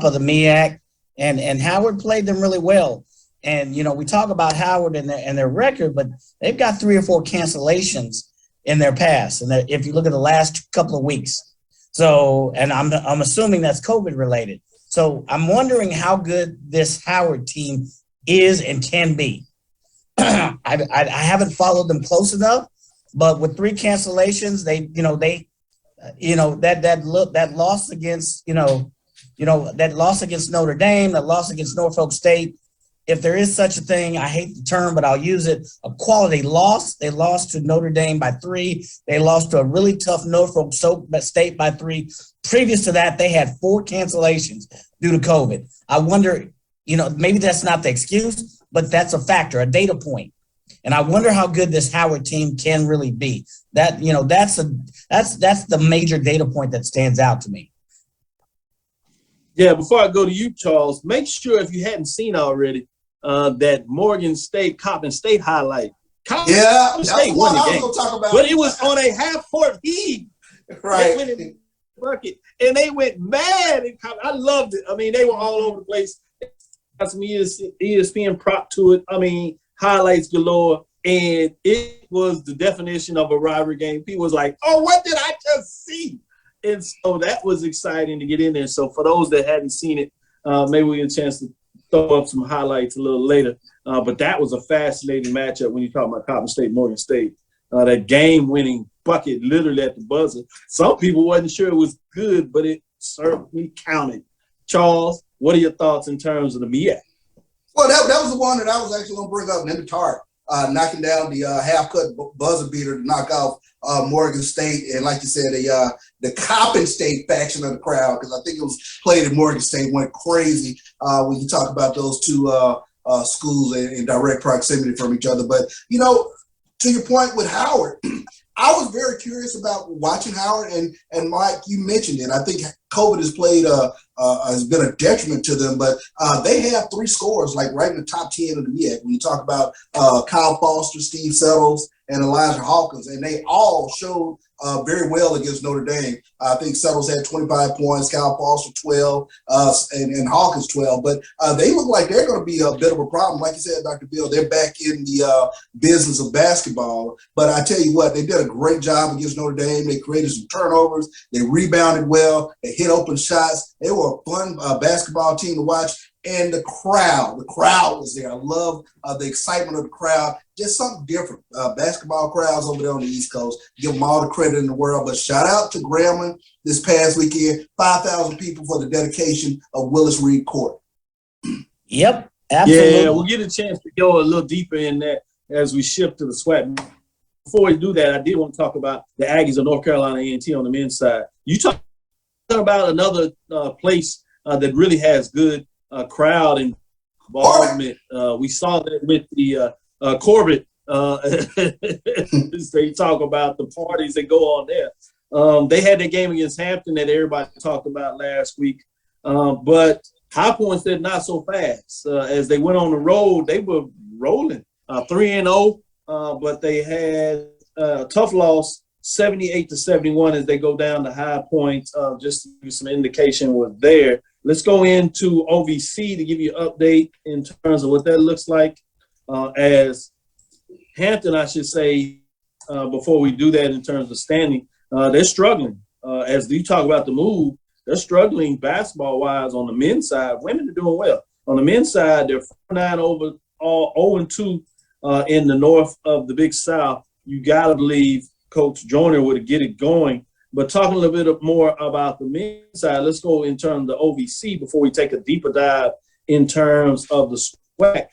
of the MEAC, and Howard played them really well. And we talk about Howard and their record, but they've got 3 or 4 cancellations in their past, and if you look at the last couple of weeks. So, and I'm assuming that's COVID related. So I'm wondering how good this Howard team is and can be. I haven't followed them close enough, but with 3 cancellations, that loss against that loss against Notre Dame, that loss against Norfolk State. If there is such a thing, I hate the term, but I'll use it, a quality loss. They lost to Notre Dame by 3. They lost to a really tough Norfolk State by 3. Previous to that, they had 4 cancellations due to COVID. I wonder, maybe that's not the excuse, but that's a factor, a data point. And I wonder how good this Howard team can really be. That's the major data point that stands out to me. Yeah, before I go to you, Charles, make sure if you hadn't seen already, that Morgan State, Coppin State highlight. Coppin State won the game, but it was on a half-court heave. Right. They went in the bucket, and they went mad. I loved it. I mean, they were all over the place. Got some ESPN prop to it. Highlights galore, and it was the definition of a rivalry game. People was like, "Oh, what did I just see?" And so that was exciting to get in there. So for those that hadn't seen it, maybe we get a chance to throw up some highlights a little later. But that was a fascinating matchup when you talk about Coppin State, Morgan State. That game-winning bucket literally at the buzzer. Some people wasn't sure it was good, but it certainly counted. Charles, what are your thoughts in terms of the MEAC? Well, that was the one that I was actually going to bring up, Nender Tart, knocking down the half-cut buzzer beater to knock off Morgan State. And like you said, the Coppin State faction of the crowd, because I think it was played at Morgan State, went crazy when you talk about those 2 schools in direct proximity from each other. But, to your point with Howard, I was very curious about watching Howard, and Mike, you mentioned it. I think COVID has been a detriment to them, but they have 3 scores like right in the top 10 of the MEAC. When you talk about Kyle Foster, Steve Settles, and Elijah Hawkins, and they all showed very well against Notre Dame. I think Settles had 25 points, Kyle Foster 12, and Hawkins 12. But they look like they're going to be a bit of a problem. Like you said, Dr. Bill, they're back in the business of basketball. But I tell you what, they did a great job against Notre Dame. They created some turnovers. They rebounded well. They hit open shots. They were a fun basketball team to watch. And the crowd was there. I love the excitement of the crowd. Just something different. Basketball crowds over there on the East Coast. Give them all the credit in the world. But shout out to Grambling this past weekend. 5,000 people for the dedication of Willis Reed Court. Yep, absolutely. Yeah, we'll get a chance to go a little deeper in that as we shift to the SWAT. Before we do that, I did want to talk about the Aggies of North Carolina A&T on the men's side. You talk about another place that really has good crowd involvement. We saw that with the Corbett. They talk about the parties that go on there. They had that game against Hampton that everybody talked about last week. But High Point said not so fast. As they went on the road, they were rolling 3-0, but they had a tough loss, 78-71, as they go down to High Point. Just to give you some indication was there. Let's go into OVC to give you an update in terms of what that looks like. As Hampton, I should say, before we do that in terms of standing, they're struggling. As you talk about the move, they're struggling basketball-wise on the men's side. Women are doing well. On the men's side, they're 4-9 overall, 0-2 in the north of the Big South. You got to believe Coach Joyner would get it going. But talking a little bit more about the men's side, let's go in terms of the OVC before we take a deeper dive in terms of the SWAC.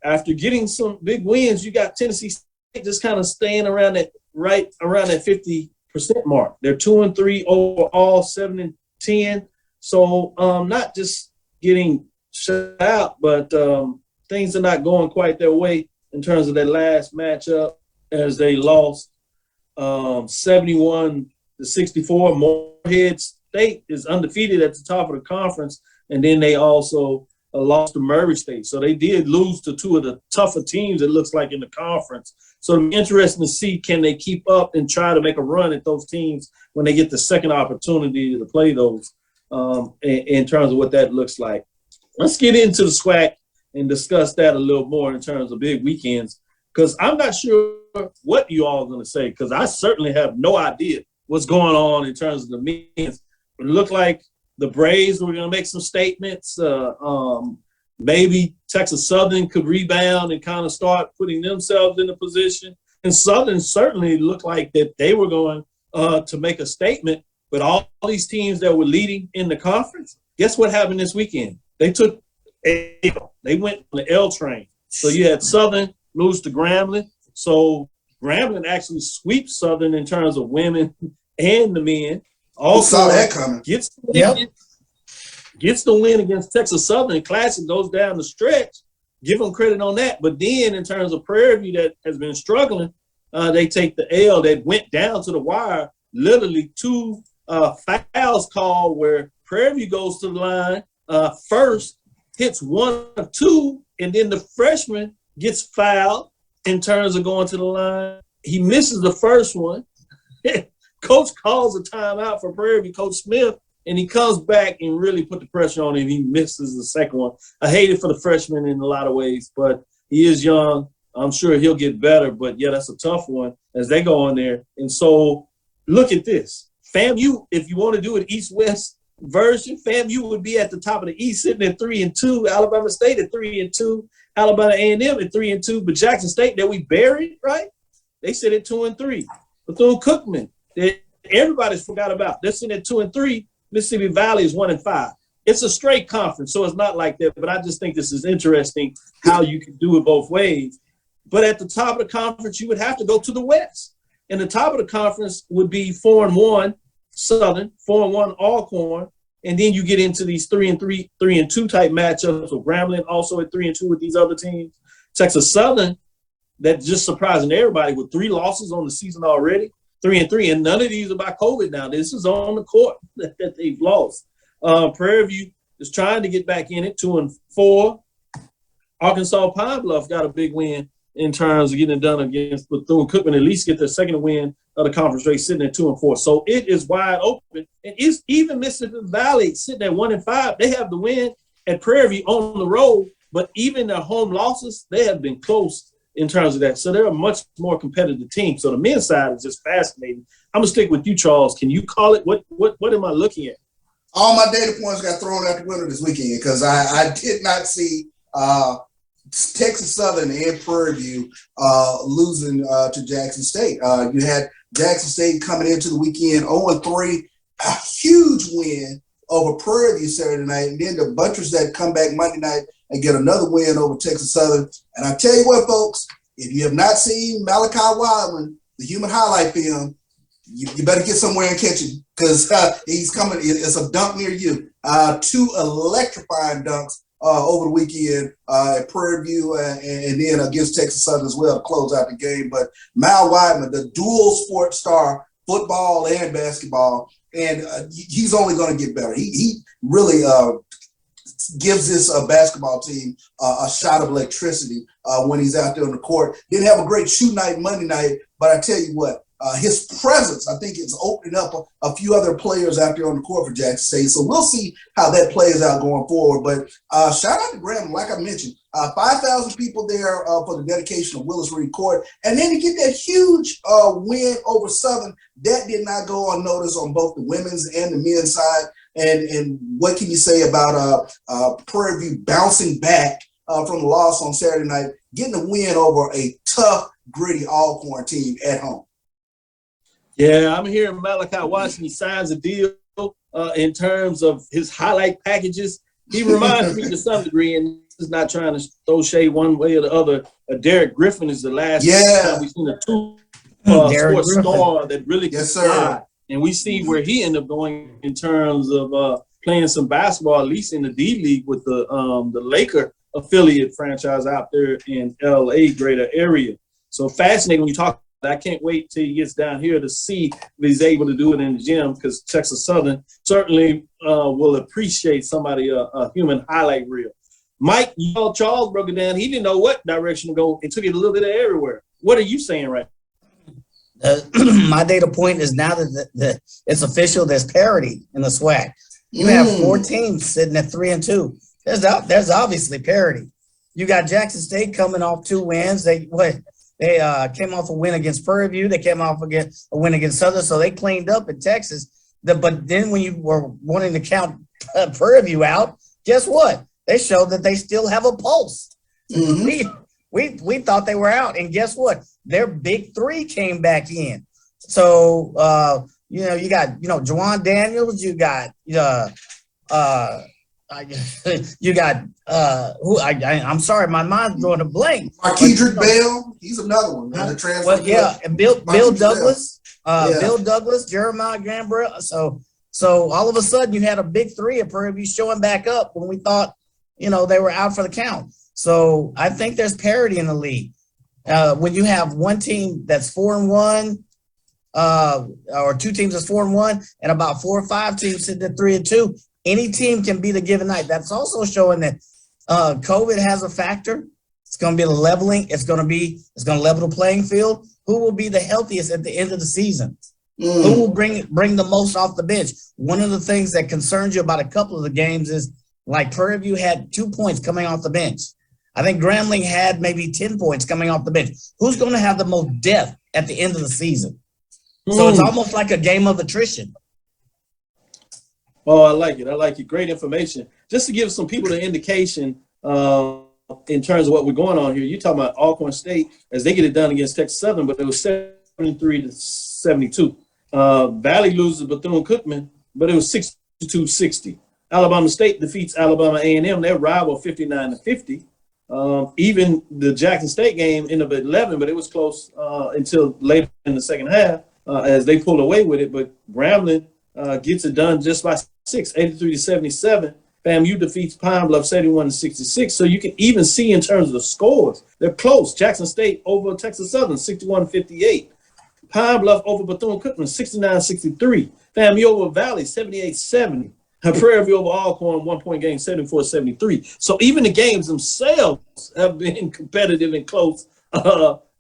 After getting some big wins, you got Tennessee State just kind of staying around that 50% mark. They're 2-3 overall, 7-10. So not just getting shut out, but things are not going quite their way in terms of that last matchup as they lost 71-64. Morehead State is undefeated at the top of the conference, and then they also lost to Murray State. So they did lose to two of the tougher teams, it looks like, in the conference. So it'll be interesting to see, can they keep up and try to make a run at those teams when they get the second opportunity to play those in terms of what that looks like. Let's get into the SWAC and discuss that a little more in terms of big weekends, because I'm not sure what you all are going to say, because I certainly have no idea what's going on in terms of the men's. It looked like the Braves were going to make some statements. Maybe Texas Southern could rebound and kind of start putting themselves in a position. And Southern certainly looked like that they were going to make a statement. But all these teams that were leading in the conference, guess what happened this weekend? They took L. They went on the L train. So you had Southern lose to Grambling. So Grambling actually sweeps Southern in terms of women and the men. Also saw that coming. Gets the win against Texas Southern. Classic goes down the stretch. Give them credit on that. But then in terms of Prairie View that has been struggling, they take the L that went down to the wire. Literally two fouls called where Prairie View goes to the line first, hits 1 of 2, and then the freshman gets fouled in terms of going to the line. He misses the first one. Coach calls a timeout for Prairie View, Coach Smith, and he comes back and really put the pressure on him. He misses the second one. I hate it for the freshman in a lot of ways, but he is young. I'm sure he'll get better, but yeah, that's a tough one as they go on there. And so look at this. FAMU, if you want to do an East-West version, FAMU would be at the top of the East sitting at 3-2, Alabama State at 3-2, Alabama A&M at 3-2, but Jackson State that we buried, right? They sit at 2-3. Bethune-Cookman, everybody's forgot about. They're sitting at 2-3. Mississippi Valley is 1-5. It's a straight conference, so it's not like that. But I just think this is interesting how you can do it both ways. But at the top of the conference, you would have to go to the West. And the top of the conference would be 4-1 Southern, 4-1 Alcorn, and then you get into these 3-3, 3-2 type matchups with Grambling also at 3-2 with these other teams. Texas Southern, that's just surprising everybody with 3 losses on the season already. 3-3, and none of these are by COVID now. This is on the court that they've lost. Prairie View is trying to get back in it, 2-4. Arkansas Pine Bluff got a big win in terms of getting it done against Bethune-Cookman, at least get their second win of the conference race, sitting at 2-4. So it is wide open. And it's even Mississippi Valley sitting at 1-5. They have the win at Prairie View on the road, but even their home losses, they have been close in terms of that. So they're a much more competitive team. So the men's side is just fascinating. I'm going to stick with you, Charles. Can you call it? What am I looking at? All my data points got thrown out the window this weekend because I did not see Texas Southern and Prairie View losing to Jackson State. You had Jackson State coming into the weekend 0-3, a huge win over Prairie View Saturday night, and then the Butchers that come back Monday night and get another win over Texas Southern. And I tell you what, folks, if you have not seen Malachi Wideman, the human highlight film, you better get somewhere and catch him because he's coming. It's a dunk near you. 2 electrifying dunks over the weekend at Prairie View and then against Texas Southern as well to close out the game. But Mal Wideman, the dual sport star, football and basketball, and he's only going to get better. He really gives this basketball team a shot of electricity when he's out there on the court. Didn't have a great shoot night Monday night, but I tell you what, his presence, I think, is opening up a few other players out there on the court for Jackson State. So we'll see how that plays out going forward. But shout out to Graham, like I mentioned, 5,000 people there for the dedication of Willis Reed Court. And then to get that huge win over Southern, that did not go unnoticed on both the women's and the men's side. And what can you say about Prairie View bouncing back from the loss on Saturday night, getting a win over a tough, gritty Alcorn team at home? Yeah, I'm hearing Malachi Washington signs a deal in terms of his highlight packages. He reminds me to some degree, and this is not trying to throw shade one way or the other. Derek Griffin is the last time we've seen a sports star that really can fly. And we see where he ended up going in terms of playing some basketball, at least in the D League with the Laker affiliate franchise out there in LA greater area. So fascinating when you talk. I can't wait till he gets down here to see if he's able to do it in the gym, because Texas Southern certainly will appreciate somebody a human highlight reel. Mike, Charles broke it down. He didn't know what direction to go. It took it a little bit of everywhere. What are you saying right now? My data point is now that it's official. There's parity in the SWAC. You have 4 teams sitting at 3-2. There's obviously parity. You got Jackson State coming off 2 wins. They came off a win against Prairie View. They came off against a win against Southern, so they cleaned up in Texas. But then when you were wanting to count Prairie View out, guess what? They showed that they still have a pulse. Mm-hmm. We thought they were out, and guess what? Their big 3 came back in. So you got Juwan Daniels, you got I'm sorry, my mind's drawing a blank. Marquedrick Bell, he's another one. The transfer. Well, yeah, and Bill Douglas, Bill Douglas, Jeremiah Gambra. So all of a sudden you had a big 3 of Prairie View showing back up when we thought, they were out for the count. So I think there's parity in the league. When you have one team that's 4-1, or 2 teams that's 4-1, and about 4 or 5 teams sitting at 3-2. Any team can beat a given night. That's also showing that COVID has a factor. It's going to be the leveling. It's going to level the playing field. Who will be the healthiest at the end of the season? Who will bring the most off the bench? One of the things that concerns you about a couple of the games is, like, Prairie View had 2 points coming off the bench. I think Grambling had maybe 10 points coming off the bench. Who's going to have the most depth at the end of the season? So it's almost like a game of attrition. Oh, I like it. Great information. Just to give some people an indication in terms of what we're going on here, you're talking about Alcorn State as they get it done against Texas Southern, but it was 73-72. Valley loses Bethune-Cookman, but it was 62-60. Alabama State defeats Alabama A&M. Their rival 59-50. Even the Jackson State game ended up at 11, but it was close until later in the second half as they pulled away with it. But Grambling gets it done just by 6, 83-77. FAMU defeats Pine Bluff 71-66. So you can even see in terms of the scores, they're close. Jackson State over Texas Southern 61-58. Pine Bluff over Bethune-Cookman 69-63. FAMU over Valley 78-70. Prairie View over Alcorn 1-point game 74-73. So even the games themselves have been competitive and close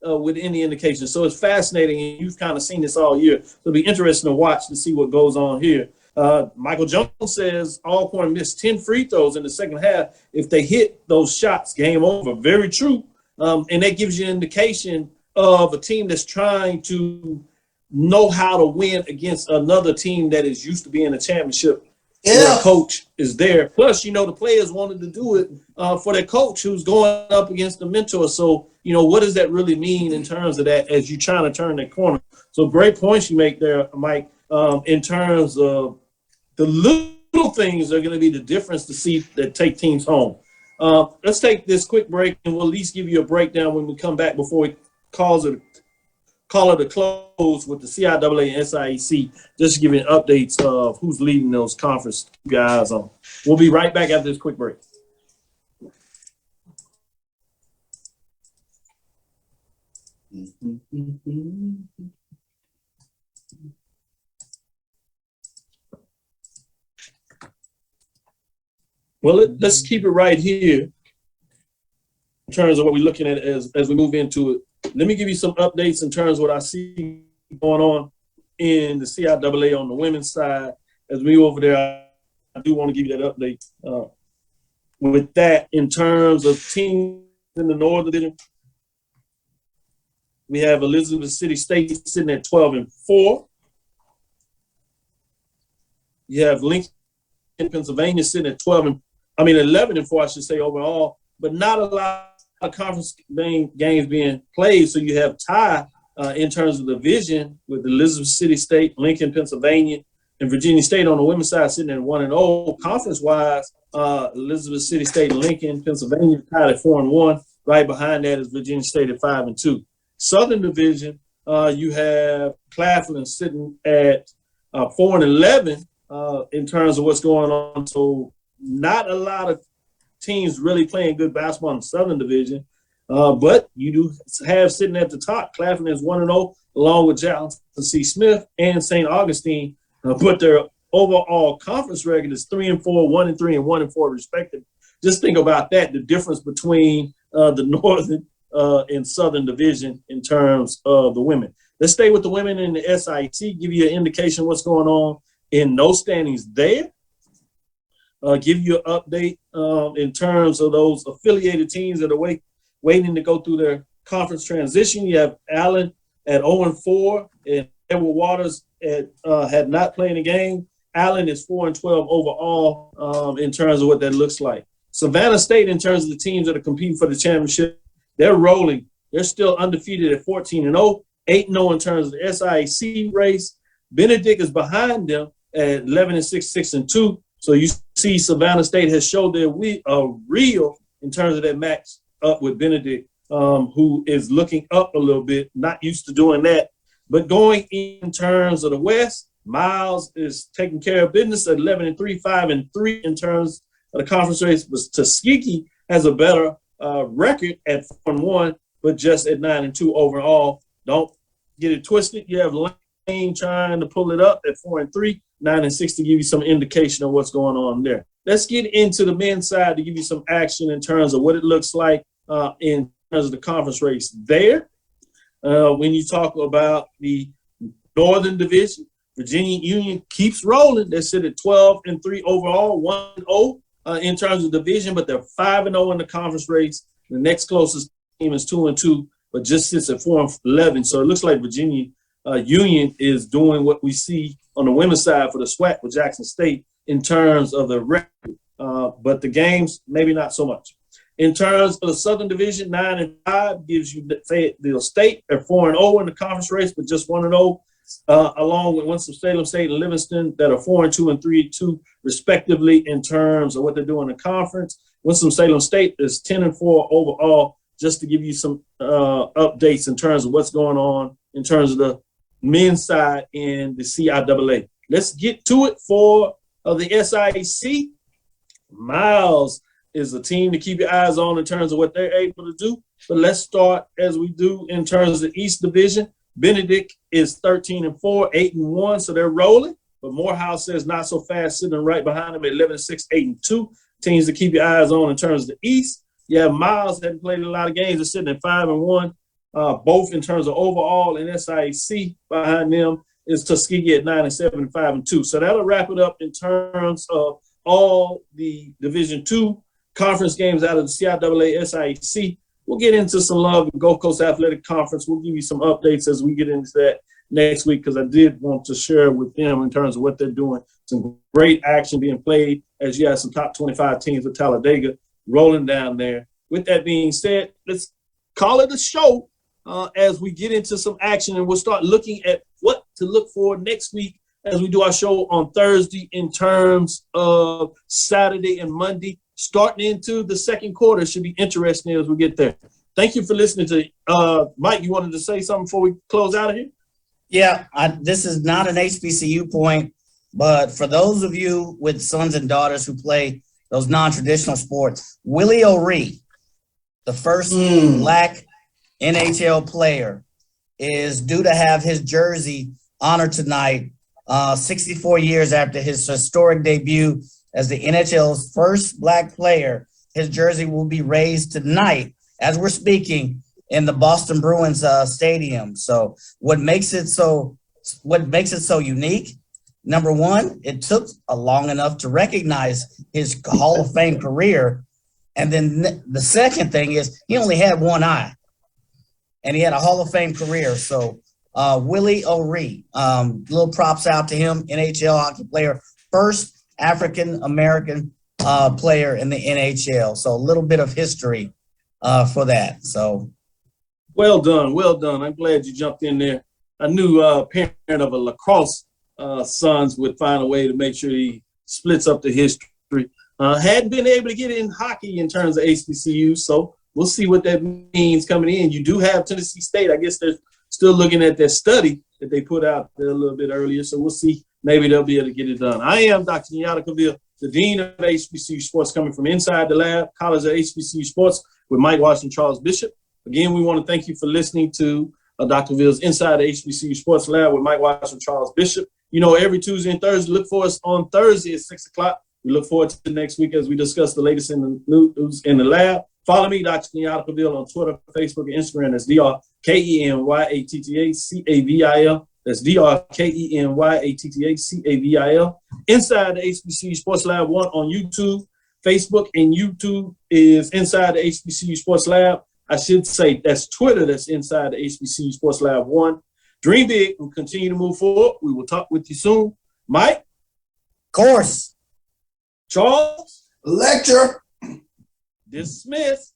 with any indication. So it's fascinating, and you've kind of seen this all year. So it'll be interesting to watch to see what goes on here. Michael Jones says Alcorn missed 10 free throws in the second half. If they hit those shots, game over. Very true. And that gives you an indication of a team that's trying to know how to win against another team that is used to being a championship. Yeah. Their coach is there. Plus, the players wanted to do it for their coach who's going up against the mentor. So, what does that really mean in terms of that as you're trying to turn that corner? So great points you make there, Mike, in terms of the little things are going to be the difference to see that take teams home. Let's take this quick break, and we'll at least give you a breakdown when we come back before we call it a close with the CIAA and SIEC, just to give you updates of who's leading those conference guys on. We'll be right back after this quick break. Well, let's keep it right here in terms of what we're looking at as we move into it. Let me give you some updates in terms of what I see going on in the CIAA on the women's side. As we over there, I do want to give you that update. With that, in terms of teams in the Northern Division, we have Elizabeth City State sitting at 12-4. You have Lincoln, Pennsylvania sitting at 11-4, I should say, overall, but not a lot of conference games being played. So you have tie in terms of the division with Elizabeth City State, Lincoln, Pennsylvania, and Virginia State on the women's side sitting at 1-0. Conference-wise, Elizabeth City State, Lincoln, Pennsylvania tied at 4-1. Right behind that is Virginia State at 5-2. Southern Division, you have Claflin sitting at 4-11 in terms of what's going on. So not a lot of teams really playing good basketball in the Southern Division, but you do have sitting at the top, Claflin is 1-0 along with Johnson C. Smith and St. Augustine, but their overall conference record is 3-4, 1-3, and 1-4 respectively. Just think about that, the difference between the Northern and Southern Division in terms of the women. Let's stay with the women in the SIC, give you an indication of what's going on in those standings there. Give you an update in terms of those affiliated teams that are waiting to go through their conference transition. You have Allen at 0-4, and Edward Waters had not played a game. Allen is 4-12 overall in terms of what that looks like. Savannah State, in terms of the teams that are competing for the championship, they're rolling. They're still undefeated at 14-0, 8-0 in terms of the SIC race. Benedict is behind them at 11-6, 6-2. So you see Savannah State has showed their real in terms of that match up with Benedict, who is looking up a little bit, not used to doing that. But going in terms of the West, Miles is taking care of business at 11-3, 5-3 in terms of the conference race. But Tuskegee has a better record at 4-1, but just at 9-2 overall. Don't get it twisted. You have Lane trying to pull it up at 4-3, 9-6 to give you some indication of what's going on there. Let's get into the men's side to give you some action in terms of what it looks like in terms of the conference race there. When you talk about the Northern Division, Virginia Union keeps rolling. They sit at 12-3 overall, 1-0 in terms of division, but they're 5-0 in the conference race. The next closest team is 2-2, but just sits at 4-11. So it looks like Virginia Union is doing what we see on the women's side for the SWAC with Jackson State in terms of the record, but the games, maybe not so much. In terms of the Southern Division, 9-5 gives you Fayetteville State. They're 4-0 in the conference race, but just 1-0, along with Winston-Salem State and Livingston that are 4-2 and 3-2 respectively in terms of what they're doing in the conference. Winston-Salem State is 10-4 overall, just to give you some updates in terms of what's going on in terms of the men's side in the CIAA. Let's get to it for the SIC. Miles is a team to keep your eyes on in terms of what they're able to do. But let's start as we do in terms of the East Division. Benedict is 13-4, 8-1, so they're rolling. But Morehouse says not so fast, sitting right behind them at 11-6, 8-2. Teams to keep your eyes on in terms of the East. Yeah, Miles hadn't played a lot of games. They're sitting at 5-1, both in terms of overall and SIC. Behind them is Tuskegee at 9-7, 5-2. So that'll wrap it up in terms of all the Division II conference games out of the CIAA SIC. We'll get into some love in Gulf Coast Athletic Conference. We'll give you some updates as we get into that next week, because I did want to share with them in terms of what they're doing. Some great action being played as you have some top 25 teams of Talladega rolling down there. With that being said, let's call it a show as we get into some action, and we'll start looking at what to look for next week as we do our show on Thursday in terms of Saturday and Monday. Starting into the second quarter should be interesting as we get there. Thank you for listening to Mike. You wanted to say something before we close out of here? Yeah, this is not an HBCU point, but for those of you with sons and daughters who play those non-traditional sports, Willie O'Ree, the first Black NHL player, is due to have his jersey honored tonight, 64 years after his historic debut as the NHL's first Black player. His jersey will be raised tonight as we're speaking in the Boston Bruins stadium. So what makes it so unique? Number one, it took long enough to recognize his Hall of Fame career. And then the second thing is he only had one eye and he had a Hall of Fame career. So Willie O'Ree, little props out to him, NHL hockey player, first African-American player in the NHL. So a little bit of history for that. So well done. I'm glad you jumped in there. I knew a parent of a lacrosse sons would find a way to make sure he splits up the history. Hadn't been able to get in hockey in terms of HBCU, so we'll see what that means coming in. You do have Tennessee State. I guess they're still looking at that study that they put out there a little bit earlier, so we'll see. Maybe they'll be able to get it done. I am Dr. Kenyatta Cavil, the Dean of HBCU Sports, coming from inside the lab, College of HBCU Sports with Mike Washington, Charles Bishop. Again, we want to thank you for listening to Dr. Cavill's Inside the HBCU Sports Lab with Mike Washington, Charles Bishop. You know, every Tuesday and Thursday, look for us on Thursday at 6 o'clock. We look forward to next week as we discuss the latest in the news in the lab. Follow me, Dr. Kenyatta Cavil, on Twitter, Facebook, and Instagram. That's DrKenyattaCavil. That's DrKenyattaCavil. Inside the HBCU Sports Lab 1 on YouTube, Facebook, and YouTube is Inside the HBCU Sports Lab. I should say that's Twitter, that's Inside the HBCU Sports Lab 1. Dream big and continue to move forward. We will talk with you soon. Mike? Course. Charles? Lecture. Dismiss.